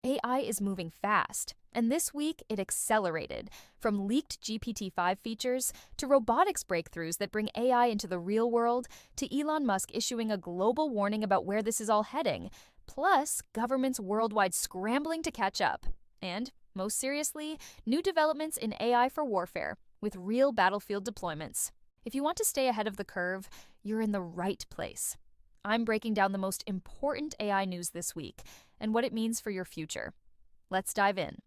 AI is moving fast, and this week it accelerated, from leaked GPT-5 features to robotics breakthroughs that bring AI into the real world to Elon Musk issuing a global warning about where this is all heading, plus governments worldwide scrambling to catch up. And, most seriously, new developments in AI for warfare, with real battlefield deployments. If you want to stay ahead of the curve, you're in the right place. I'm breaking down the most important AI news this week and what it means for your future. Let's dive in.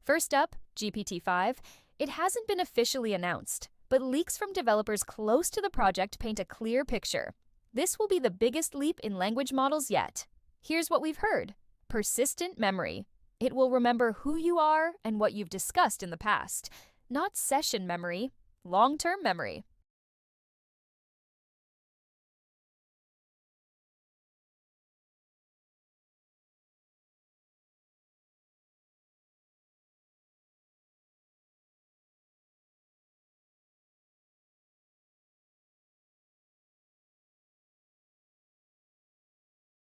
First up, GPT-5. It hasn't been officially announced, but leaks from developers close to the project paint a clear picture. This will be the biggest leap in language models yet. Here's what we've heard. Persistent memory. It will remember who you are and what you've discussed in the past. Not session memory, long-term memory.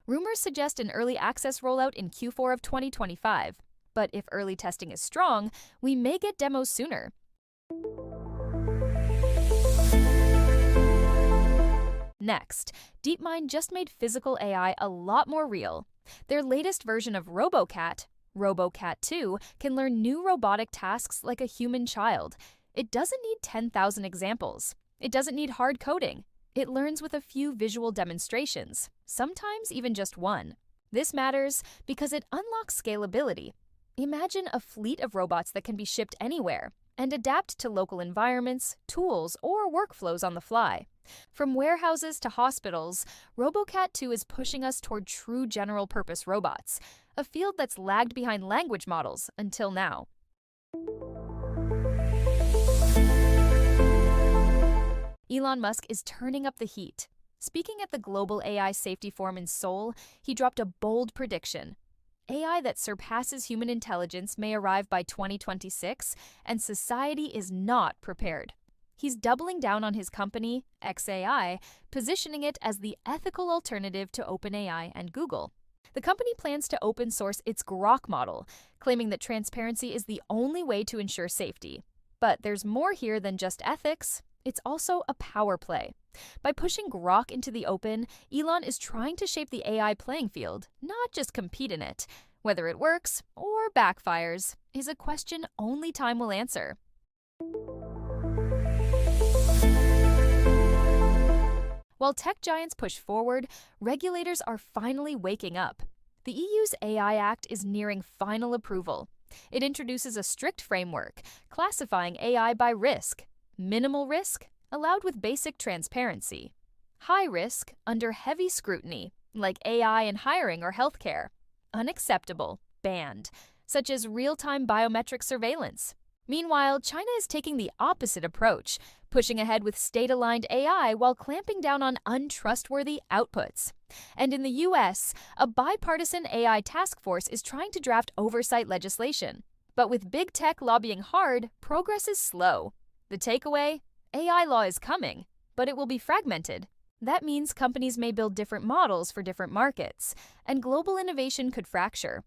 Rumors suggest an early access rollout in Q4 of 2025, but if early testing is strong, we may get demos sooner. Next, DeepMind just made physical AI a lot more real. Their latest version of RoboCat, RoboCat 2, can learn new robotic tasks like a human child. It doesn't need 10,000 examples. It doesn't need hard coding. It learns with a few visual demonstrations, sometimes even just one. This matters because it unlocks scalability. Imagine a fleet of robots that can be shipped anywhere and adapt to local environments, tools, or workflows on the fly. From warehouses to hospitals, RoboCat 2 is pushing us toward true general-purpose robots, a field that's lagged behind language models until now. Elon Musk is turning up the heat. Speaking at the Global AI Safety Forum in Seoul, he dropped a bold prediction. AI that surpasses human intelligence may arrive by 2026, and society is not prepared. He's doubling down on his company, xAI, positioning it as the ethical alternative to OpenAI and Google. The company plans to open source its Grok model, claiming that transparency is the only way to ensure safety. But there's more here than just ethics. It's also a power play. By pushing Grok into the open, Elon is trying to shape the AI playing field, not just compete in it. Whether it works or backfires is a question only time will answer. While tech giants push forward, regulators are finally waking up. The EU's AI Act is nearing final approval. It introduces a strict framework, classifying AI by risk. Minimal risk, allowed with basic transparency. High risk, under heavy scrutiny, like AI in hiring or healthcare. Unacceptable, banned, such as real-time biometric surveillance. Meanwhile, China is taking the opposite approach, pushing ahead with state-aligned AI while clamping down on untrustworthy outputs. And in the US, a bipartisan AI task force is trying to draft oversight legislation. But with big tech lobbying hard, progress is slow. The takeaway? AI law is coming, but it will be fragmented. That means companies may build different models for different markets, and global innovation could fracture.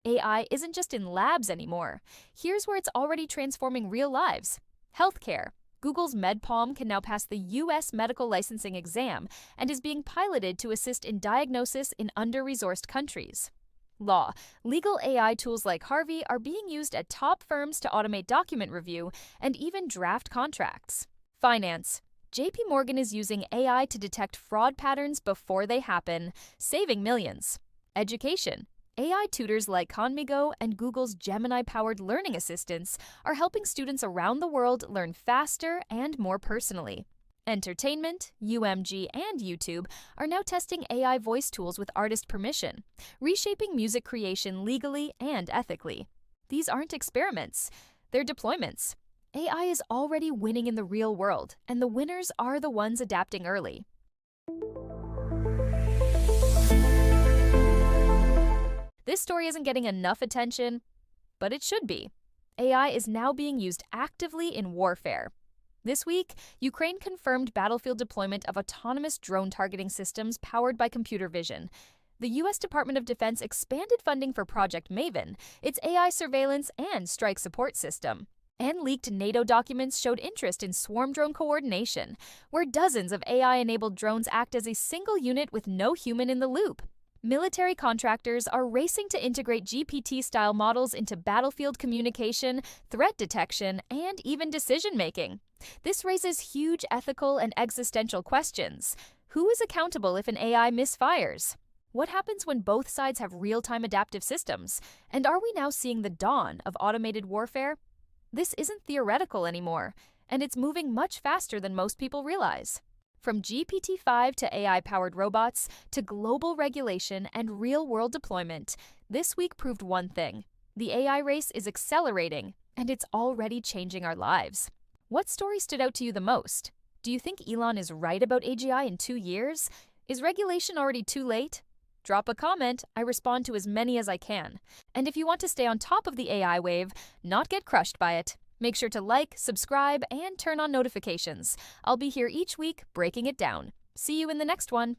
AI isn't just in labs anymore. Here's where it's already transforming real lives. Healthcare. Google's MedPalm can now pass the US medical licensing exam and is being piloted to assist in diagnosis in under-resourced countries. Law. Legal AI tools like Harvey are being used at top firms to automate document review and even draft contracts. Finance. JP Morgan is using AI to detect fraud patterns before they happen, saving millions. Education. AI tutors like Conmigo and Google's Gemini-powered learning assistants are helping students around the world learn faster and more personally. Entertainment, UMG, and YouTube are now testing AI voice tools with artist permission, reshaping music creation legally and ethically. These aren't experiments, they're deployments. AI is already winning in the real world, and the winners are the ones adapting early. This story isn't getting enough attention, but it should be. AI is now being used actively in warfare. This week, Ukraine confirmed battlefield deployment of autonomous drone targeting systems powered by computer vision. The U.S. Department of Defense expanded funding for Project Maven, its AI surveillance and strike support system. And leaked NATO documents showed interest in swarm drone coordination, where dozens of AI-enabled drones act as a single unit with no human in the loop. Military contractors are racing to integrate GPT-style models into battlefield communication, threat detection, and even decision-making. This raises huge ethical and existential questions. Who is accountable if an AI misfires? What happens when both sides have real-time adaptive systems? And are we now seeing the dawn of automated warfare? This isn't theoretical anymore, and it's moving much faster than most people realize. From GPT-5 to AI-powered robots to global regulation and real-world deployment, this week proved one thing: the AI race is accelerating, and it's already changing our lives. What story stood out to you the most? Do you think Elon is right about AGI in 2 years? Is regulation already too late? Drop a comment. I respond to as many as I can. And if you want to stay on top of the AI wave, not get crushed by it, make sure to like, subscribe, and turn on notifications. I'll be here each week breaking it down. See you in the next one.